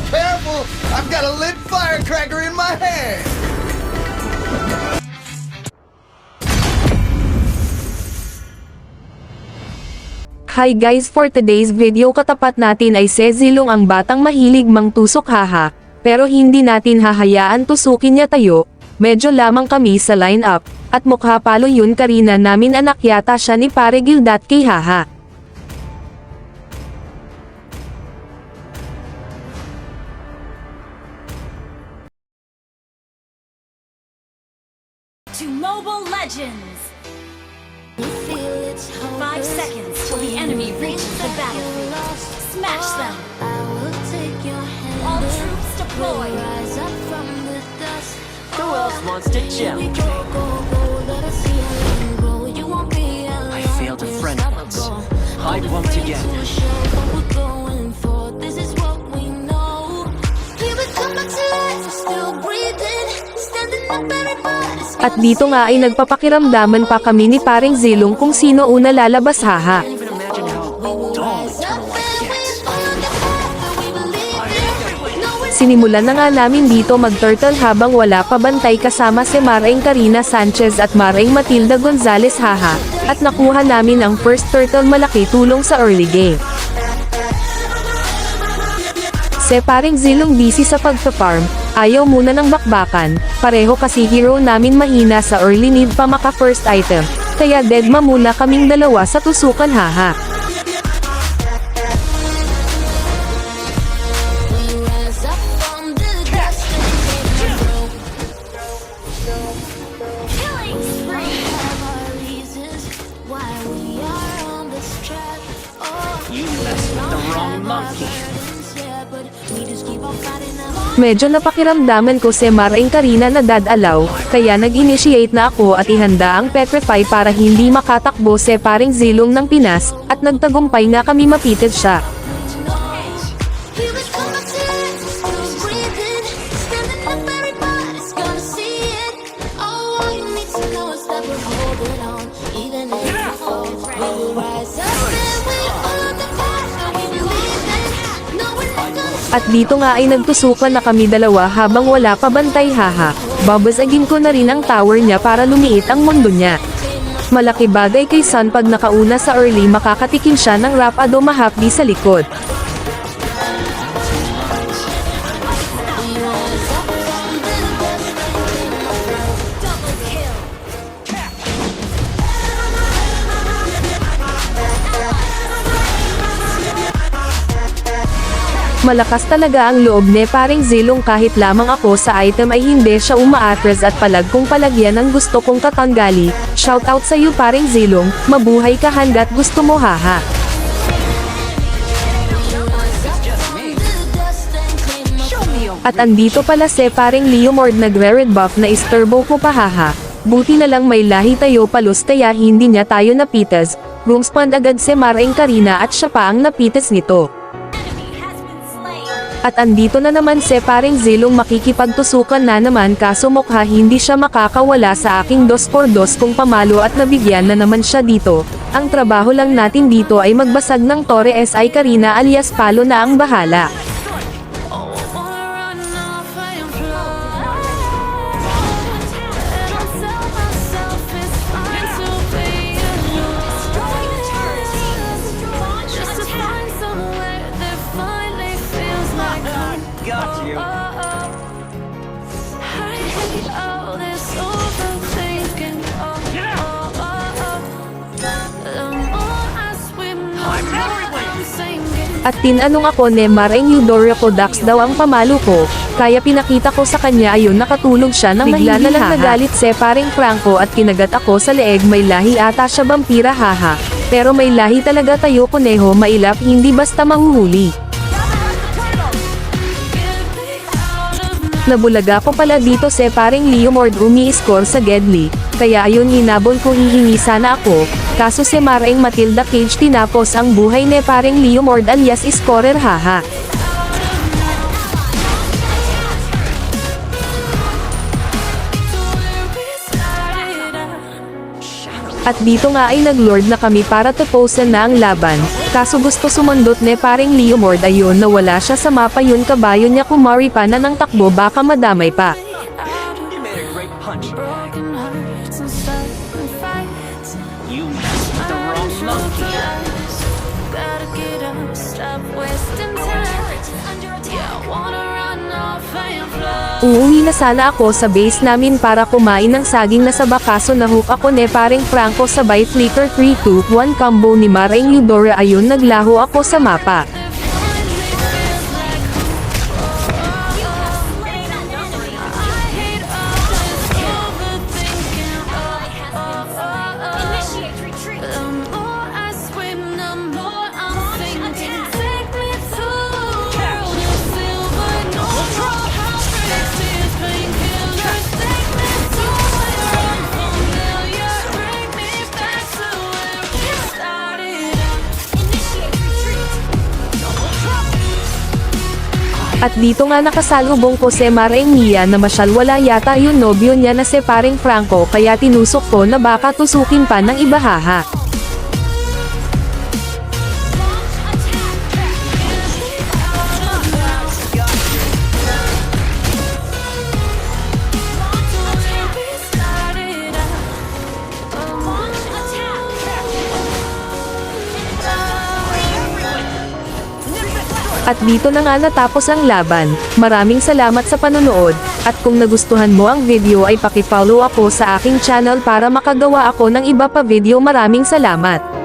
Careful! I've got a lit firecracker in my hand! Hi guys, for today's video katapat natin ay si Zilong, ang batang mahilig mangtusok haha. Pero hindi natin hahayaan tusukin niya tayo, medyo lamang kami sa line-up, at mukha palo yun Karina namin anak yata siya ni Pare Gildatke haha. To Mobile Legends! 5 seconds till the enemy reaches the battlefield. Smash them! All troops deployed! Who else wants to chill? I failed a friend once. I won't again. At dito nga ay nagpapakiramdaman pa kami ni Paring Zilong kung sino una lalabas haha. Can't even imagine how dull Eternal Light gets. Sinimulan na nga namin dito mag-turtle habang wala pa bantay kasama si Maring Karina Sanchez at Maring Matilda Gonzalez haha, at nakuha namin ang first turtle, malaki tulong sa early game. Si Paring Zilong busy sa pagpa-farm, ayaw muna ng bakbakan, pareho kasi hero namin mahina sa early, need pa maka first item, kaya deadma muna kaming dalawa sa tusukan haha. Killing spree! You messed with the wrong monkey. Medyo napakiramdaman ko si Maring Karina na dadalaw, kaya nag-initiate na ako at ihanda ang Petrify para hindi makatakbo si Paring Zilong ng Pinas, at nagtagumpay nga kami mapitit siya. At dito nga ay nagtusukan na kami dalawa habang wala pa bantay haha. Babasagin ko na rin ang tower niya para lumiit ang mundo niya. Malaki bagay kay Sun, pag nakauna sa early makakatikim siya ng Rapado mahapdi sa likod. Double kill! Malakas talaga ang loob ni Paring Zilong, kahit lamang ako sa item ay hindi siya umaatras at palag kung palagyan ang gusto kong katanggali. Shoutout sa iyo Paring Zilong, mabuhay ka hanggat gusto mo haha. At andito pala si Paring Leomord, nagre-red buff na isturbo ko pa haha. Buti na lang may lahi tayo palos kaya hindi niya tayo napitas. Roomspond agad si Maring Karina at siya pa ang napitas nito. At andito na naman si Paring Zilong, makikipagtusukan na naman, kaso mukha hindi siya makakawala sa aking 2x2 kung pamalo at nabigyan na naman siya dito. Ang trabaho lang natin dito ay magbasag ng Torre SI. Karina alias Palo na ang bahala. Got you. At tinanong ako ni Maring Eudora ko Dax daw ang pamalo ko, kaya pinakita ko sa kanya, ayun nakatulog siya nang bigla na lang nagalit si Paring Franco at kinagat ako sa leeg. May lahi ata siya vampira haha, pero may lahi talaga tayo kuneho, mailap hindi basta mahuhuli. Nabulaga ko pala dito si Paring Leomord, umi-score sa Gedli, kaya ayun hinabol ko, hihingi sana ako, kaso si Maring Matilda Cage tinapos ang buhay ni Paring Leomord alias scorer haha. At dito nga ay naglord na kami para tapusin na ang laban, kaso gusto sumundot ni paring Leomord ayun na wala siya sa mapa yun kabayo niya kumari pa na ng takbo baka madamay pa. You made a great punch bag. Broken hearts and sudden fights. You messed with the wrong monkey. Gotta get up, stop wasting time. Yeah, I wanna run off and fly. Uuwi na sana ako sa base namin para kumain ng saging na saba kaso nahook ako ni paring Franco sabay flicker 3-2-1 combo ni Maring Eudora ayun naglaho ako sa mapa. Initiate retreat. The more I swim, the more I'm sinking. Take me to a world of silver. No more heartbreaks, tears, painkillers. Take me to where I'm familiar. Bring me back to where we started out. Initiate retreat. At dito nga nakasalubong ko si Maring Mia na masyal wala yata yung nobyo niya na si paring Franco kaya tinusok ko na baka tusukin pa ng iba haha. We started out. Launch attack. At dito na nga natapos ang laban. Maraming salamat sa panonood, at kung nagustuhan mo ang video ay paki-follow ako sa aking channel para makagawa ako ng iba pa video. Maraming salamat.